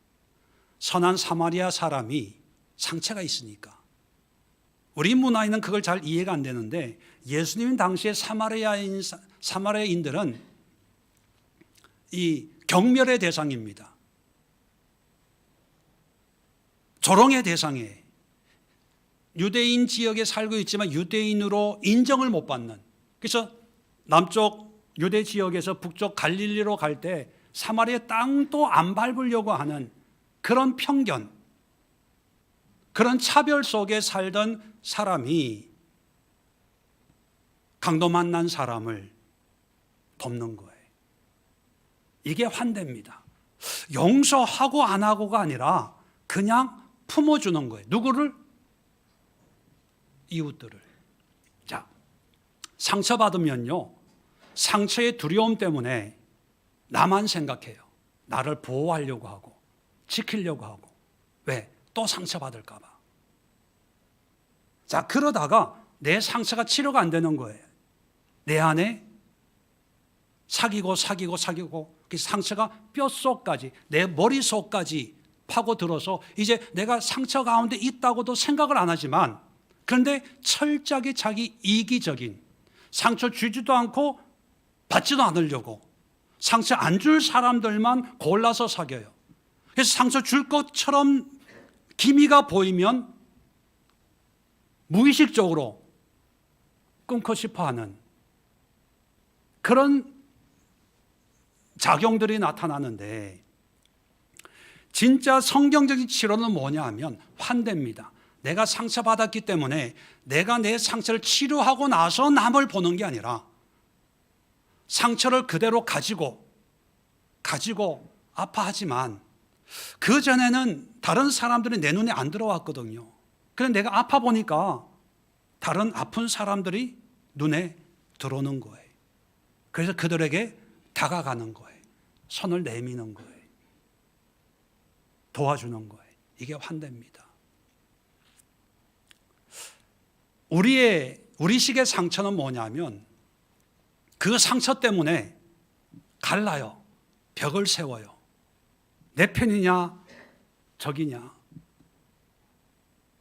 선한 사마리아 사람이 상처가 있으니까. 우리 문화에는 그걸 잘 이해가 안 되는데, 예수님 당시에 사마리아인들은 이 경멸의 대상입니다. 조롱의 대상이에요. 유대인 지역에 살고 있지만 유대인으로 인정을 못 받는. 그래서 남쪽 유대 지역에서 북쪽 갈릴리로 갈 때 사마리아 땅도 안 밟으려고 하는 그런 편견, 그런 차별 속에 살던 사람이 강도 만난 사람을 돕는 거예요. 이게 환대입니다. 용서하고 안 하고가 아니라 그냥 품어주는 거예요. 누구를? 이웃들을. 자, 상처받으면요, 상처의 두려움 때문에 나만 생각해요. 나를 보호하려고 하고 지키려고 하고. 왜? 또 상처받을까 봐. 자, 그러다가 내 상처가 치료가 안 되는 거예요. 내 안에 사귀고 그 상처가 뼛속까지, 내 머릿속까지 파고들어서 이제 내가 상처 가운데 있다고도 생각을 안 하지만, 그런데 철저하게 자기 이기적인, 상처 주지도 않고 받지도 않으려고 상처 안 줄 사람들만 골라서 사귀어요. 그래서 상처 줄 것처럼 기미가 보이면 무의식적으로 끊고 싶어 하는 그런 작용들이 나타나는데, 진짜 성경적인 치료는 뭐냐 하면 환대입니다. 내가 상처받았기 때문에 내가 내 상처를 치료하고 나서 남을 보는 게 아니라 상처를 그대로 가지고 아파하지만 그 전에는 다른 사람들이 내 눈에 안 들어왔거든요. 그래서 내가 아파 보니까 다른 아픈 사람들이 눈에 들어오는 거예요. 그래서 그들에게 다가가는 거예요. 손을 내미는 거예요. 도와주는 거예요. 이게 환대입니다. 우리식의 상처는 뭐냐면 그 상처 때문에 갈라요. 벽을 세워요. 내 편이냐 적이냐,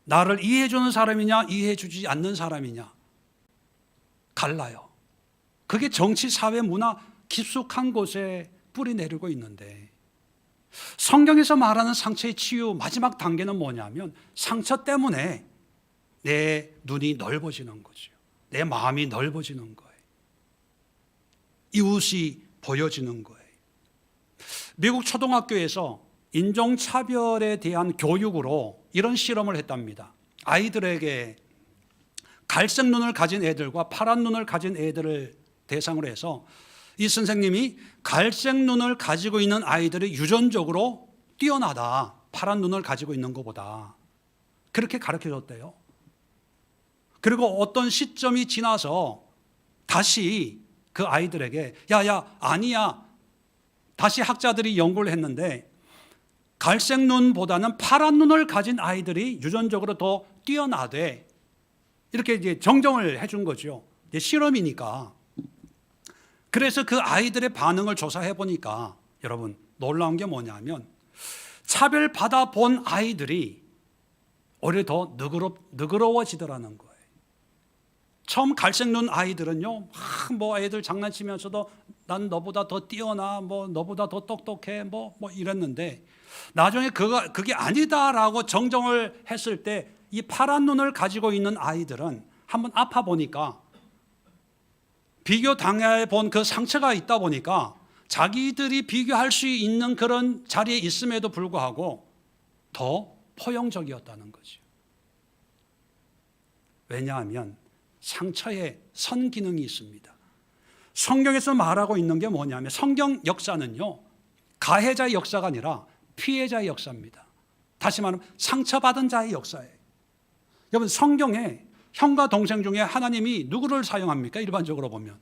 나를 이해해 주는 사람이냐 이해해 주지 않는 사람이냐, 갈라요. 그게 정치, 사회, 문화 깊숙한 곳에 뿌리 내리고 있는데, 성경에서 말하는 상처의 치유 마지막 단계는 뭐냐면 상처 때문에 내 눈이 넓어지는 거죠. 내 마음이 넓어지는 거예요. 이웃이 보여지는 거예요. 미국 초등학교에서 인종차별에 대한 교육으로 이런 실험을 했답니다. 아이들에게 갈색 눈을 가진 애들과 파란 눈을 가진 애들을 대상으로 해서 이 선생님이 갈색 눈을 가지고 있는 아이들이 유전적으로 뛰어나다, 파란 눈을 가지고 있는 것보다, 그렇게 가르쳐줬대요. 그리고 어떤 시점이 지나서 다시 그 아이들에게 아니야, 다시 학자들이 연구를 했는데 갈색 눈보다는 파란 눈을 가진 아이들이 유전적으로 더 뛰어나대, 이렇게 이제 정정을 해준 거죠. 이제 실험이니까. 그래서 그 아이들의 반응을 조사해 보니까 여러분, 놀라운 게 뭐냐면 차별받아 본 아이들이 오히려 더 너그러워지더라는 거예요. 처음 갈색 눈 아이들은요, 뭐 애들 장난치면서도 난 너보다 더 뛰어나, 뭐 너보다 더 똑똑해, 뭐 이랬는데 나중에 그게 아니다라고 정정을 했을 때 이 파란 눈을 가지고 있는 아이들은 한번 아파 보니까 비교 당해 본 그 상처가 있다 보니까 자기들이 비교할 수 있는 그런 자리에 있음에도 불구하고 더 포용적이었다는 거죠. 왜냐하면 상처에 선기능이 있습니다. 성경에서 말하고 있는 게 뭐냐면 성경 역사는요, 가해자의 역사가 아니라 피해자의 역사입니다. 다시 말하면 상처받은 자의 역사예요. 여러분, 성경에 형과 동생 중에 하나님이 누구를 사용합니까? 일반적으로 보면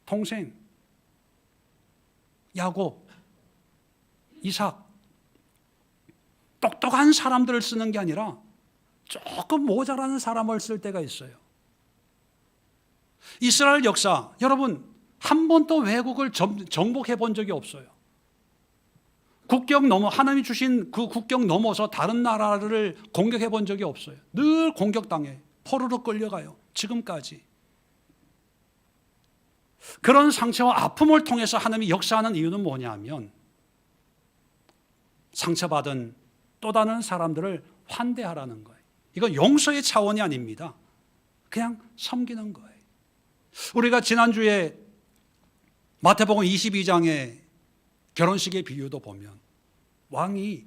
동생, 야곱, 이삭, 똑똑한 사람들을 쓰는 게 아니라 조금 모자라는 사람을 쓸 때가 있어요. 이스라엘 역사, 여러분 한 번도 외국을 정복해 본 적이 없어요. 국경 넘어, 하나님이 주신 그 국경 넘어서 다른 나라를 공격해 본 적이 없어요. 늘 공격당해, 포로로 끌려가요. 지금까지. 그런 상처와 아픔을 통해서 하나님이 역사하는 이유는 뭐냐면 상처받은 또 다른 사람들을 환대하라는 거예요. 이건 용서의 차원이 아닙니다. 그냥 섬기는 거예요. 우리가 지난주에 마태복음 22장의 결혼식의 비유도 보면 왕이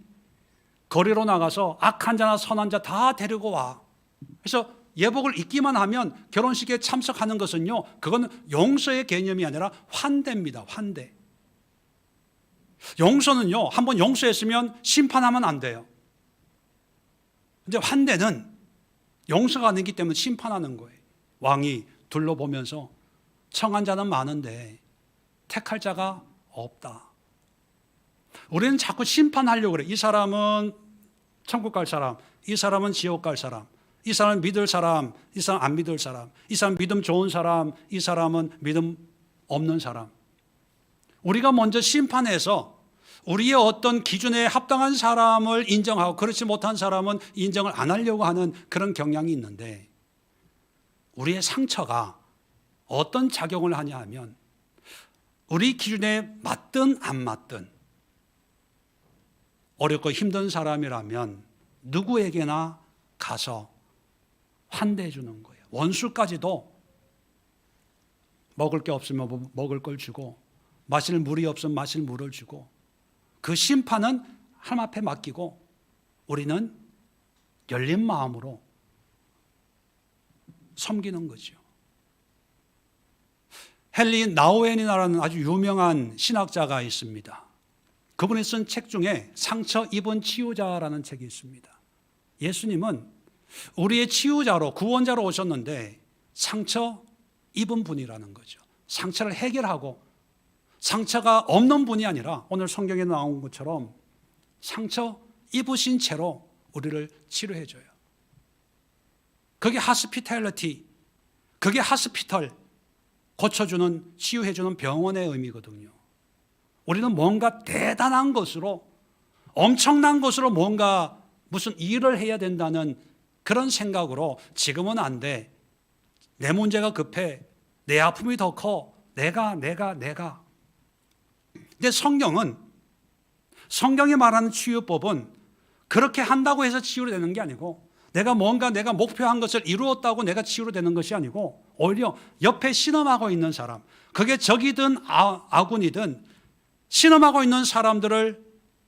거리로 나가서 악한 자나 선한 자 다 데리고 와. 그래서 예복을 입기만 하면 결혼식에 참석하는 것은요, 그건 용서의 개념이 아니라 환대입니다. 환대. 용서는요, 한번 용서했으면 심판하면 안 돼요. 근데 환대는 용서가 아니기 때문에 심판하는 거예요. 왕이 둘러보면서 청한 자는 많은데 택할 자가 없다. 우리는 자꾸 심판하려고 그래. 이 사람은 천국 갈 사람, 이 사람은 지옥 갈 사람, 이 사람은 믿을 사람, 이 사람 안 믿을 사람, 이 사람 믿음 좋은 사람, 이 사람은 믿음 없는 사람. 우리가 먼저 심판해서 우리의 어떤 기준에 합당한 사람을 인정하고 그렇지 못한 사람은 인정을 안 하려고 하는 그런 경향이 있는데, 우리의 상처가 어떤 작용을 하냐 하면 우리 기준에 맞든 안 맞든 어렵고 힘든 사람이라면 누구에게나 가서 환대해 주는 거예요. 원수까지도 먹을 게 없으면 먹을 걸 주고, 마실 물이 없으면 마실 물을 주고, 그 심판은 하나님 앞에 맡기고 우리는 열린 마음으로 섬기는 거죠. 헨리 나우엔이라는 아주 유명한 신학자가 있습니다. 그분이 쓴 책 중에 상처 입은 치유자라는 책이 있습니다. 예수님은 우리의 치유자로, 구원자로 오셨는데 상처 입은 분이라는 거죠. 상처를 해결하고, 상처가 없는 분이 아니라 오늘 성경에 나온 것처럼 상처 입으신 채로 우리를 치료해 줘요. 그게 하스피탈리티, 그게 하스피털, 고쳐주는, 치유해주는 병원의 의미거든요. 우리는 뭔가 대단한 것으로, 엄청난 것으로 뭔가 무슨 일을 해야 된다는 그런 생각으로 지금은 안 돼, 내 문제가 급해, 내 아픔이 더 커, 내가. 근데 성경이 말하는 치유법은 그렇게 한다고 해서 치유되는 게 아니고, 내가 목표한 것을 이루었다고 내가 치유되는 것이 아니고, 오히려 옆에 신음하고 있는 사람, 그게 적이든 아군이든 신음하고 있는 사람들을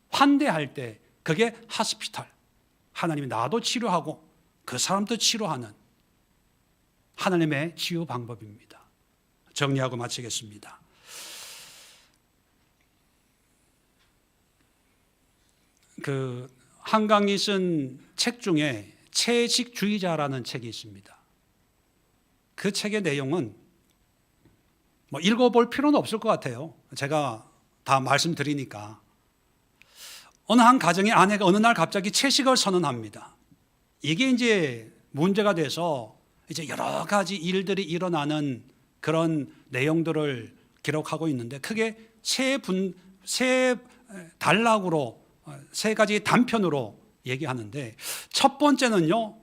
환대할 때 그게 하스피탈, 하나님이 나도 치료하고 그 사람도 치료하는 하나님의 치유 방법입니다. 정리하고 마치겠습니다. 한강이 쓴 책 중에 채식주의자라는 책이 있습니다. 그 책의 내용은 읽어볼 필요는 없을 것 같아요. 제가 다 말씀드리니까. 어느 한 가정의 아내가 어느 날 갑자기 채식을 선언합니다. 이게 이제 문제가 돼서 이제 여러 가지 일들이 일어나는 그런 내용들을 기록하고 있는데, 크게 세 단락으로, 세 가지 단편으로 얘기하는데, 첫 번째는요,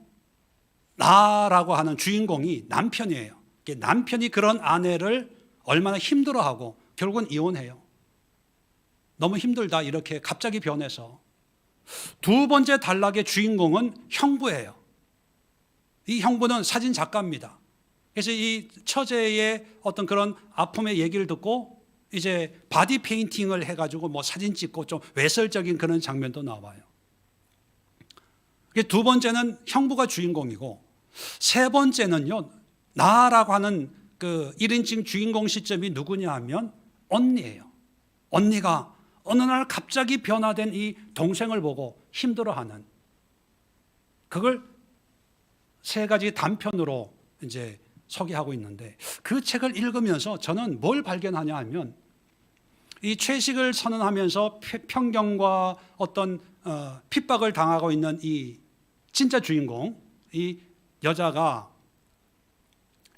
나라고 하는 주인공이 남편이에요. 남편이 그런 아내를 얼마나 힘들어하고 결국은 이혼해요. 너무 힘들다 이렇게 갑자기 변해서. 두 번째 단락의 주인공은 형부예요. 이 형부는 사진 작가입니다. 그래서 이 처제의 어떤 그런 아픔의 얘기를 듣고 이제 바디 페인팅을 해가지고 뭐 사진 찍고 좀 외설적인 그런 장면도 나와요. 두 번째는 형부가 주인공이고, 세 번째는요, 나라고 하는 그 1인칭 주인공 시점이 누구냐 하면 언니예요. 언니가 어느 날 갑자기 변화된 이 동생을 보고 힘들어하는, 그걸 세 가지 단편으로 이제 소개하고 있는데, 그 책을 읽으면서 저는 뭘 발견하냐 하면, 이 채식을 선언하면서 편견과 어떤 핍박을 당하고 있는 이 진짜 주인공, 이 여자가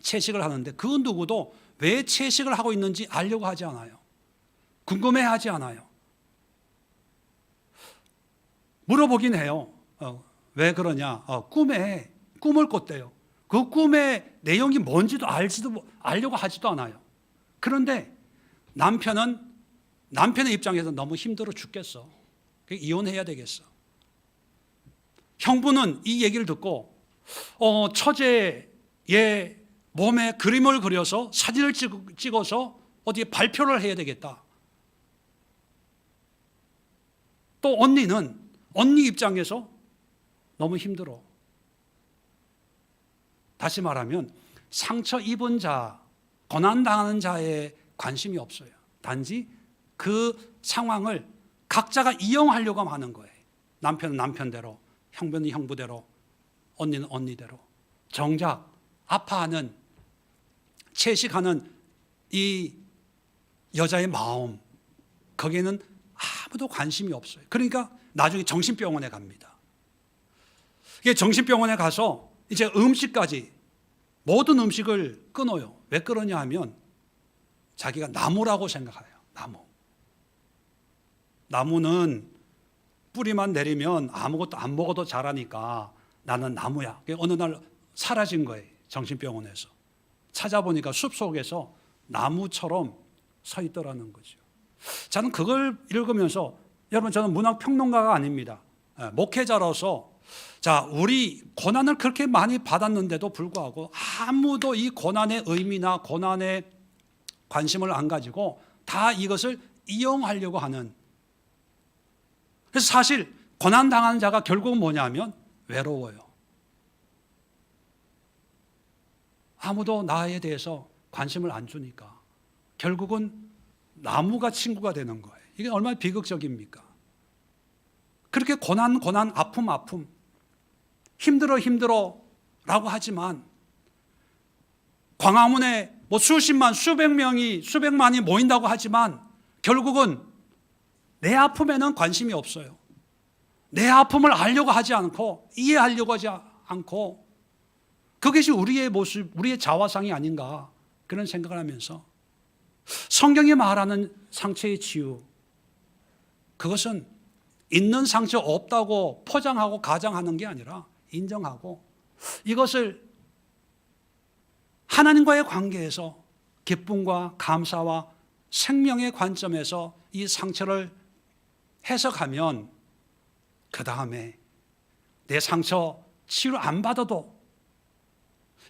채식을 하는데 그 누구도 왜 채식을 하고 있는지 알려고 하지 않아요. 궁금해하지 않아요. 물어보긴 해요. 왜 그러냐? 꿈을 꿨대요. 그 꿈의 내용이 뭔지도 알려고 하지도 않아요. 그런데 남편의 입장에서 너무 힘들어 죽겠어. 이혼해야 되겠어. 형부는 이 얘기를 듣고 처제의 몸에 그림을 그려서 사진을 찍어서 어디에 발표를 해야 되겠다. 또 언니 입장에서 너무 힘들어. 다시 말하면 상처 입은 자, 고난당하는 자에 관심이 없어요. 단지 그 상황을 각자가 이용하려고 하는 거예요. 남편은 남편대로, 형부는 형부대로, 언니는 언니대로. 정작 아파하는, 채식하는 이 여자의 마음, 거기에는 아무도 관심이 없어요. 그러니까 나중에 정신병원에 갑니다. 이게 정신병원에 가서 이제 음식까지, 모든 음식을 끊어요. 왜 끊었냐 하면 자기가 나무라고 생각해요. 나무는 뿌리만 내리면 아무것도 안 먹어도 자라니까 나는 나무야. 어느 날 사라진 거예요. 정신병원에서. 찾아보니까 숲속에서 나무처럼 서 있더라는 거죠. 저는 그걸 읽으면서, 여러분, 저는 문학평론가가 아닙니다. 목회자로서, 자, 우리 고난을 그렇게 많이 받았는데도 불구하고 아무도 이 고난의 의미나 고난의 관심을 안 가지고 다 이것을 이용하려고 하는. 그래서 사실 고난당하는 자가 결국은 뭐냐면 외로워요. 아무도 나에 대해서 관심을 안 주니까 결국은 나무가 친구가 되는 거예요. 이게 얼마나 비극적입니까? 그렇게 고난, 아픔, 힘들어 라고 하지만 광화문에 뭐 수십만, 수백만이 모인다고 하지만 결국은 내 아픔에는 관심이 없어요. 내 아픔을 알려고 하지 않고, 이해하려고 하지 않고, 그것이 우리의 모습, 우리의 자화상이 아닌가, 그런 생각을 하면서 성경이 말하는 상처의 치유, 그것은 있는 상처 없다고 포장하고 가장하는 게 아니라 인정하고, 이것을 하나님과의 관계에서 기쁨과 감사와 생명의 관점에서 이 상처를 해석하면, 그 다음에 내 상처 치료 안 받아도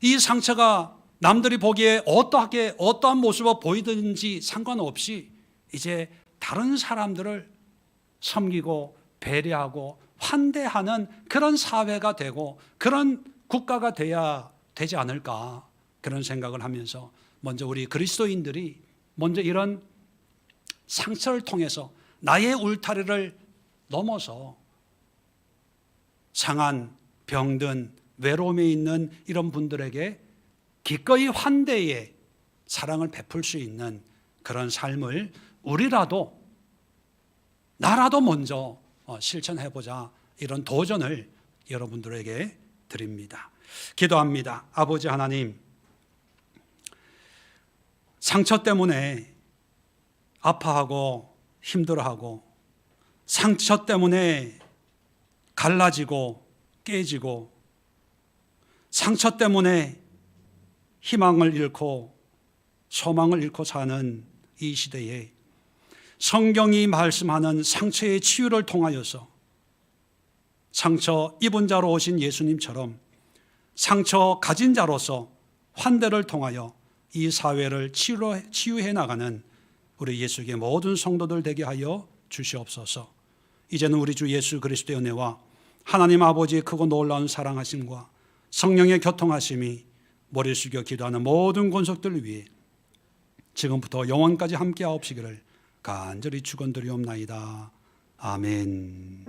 이 상처가 남들이 보기에 어떠한 모습으로 보이든지 상관없이 이제 다른 사람들을 섬기고 배려하고 환대하는 그런 사회가 되고 그런 국가가 돼야 되지 않을까, 그런 생각을 하면서 먼저 우리 그리스도인들이 먼저 이런 상처를 통해서 나의 울타리를 넘어서 상한, 병든, 외로움에 있는 이런 분들에게 기꺼이 환대의 사랑을 베풀 수 있는 그런 삶을 나라도 먼저 실천해보자, 이런 도전을 여러분들에게 드립니다. 기도합니다. 아버지 하나님, 상처 때문에 아파하고 힘들어하고, 상처 때문에 갈라지고 깨지고, 상처 때문에 희망을 잃고 소망을 잃고 사는 이 시대에 성경이 말씀하는 상처의 치유를 통하여서 상처 입은 자로 오신 예수님처럼 상처 가진 자로서 환대를 통하여 이 사회를 치유해 나가는 우리 예수의 모든 성도들 되게 하여 주시옵소서. 이제는 우리 주 예수 그리스도의 은혜와 하나님 아버지의 크고 놀라운 사랑하심과 성령의 교통하심이 머리 숙여 기도하는 모든 권속들을 위해 지금부터 영원까지 함께 하옵시기를 간절히 축원드리옵나이다. 아멘.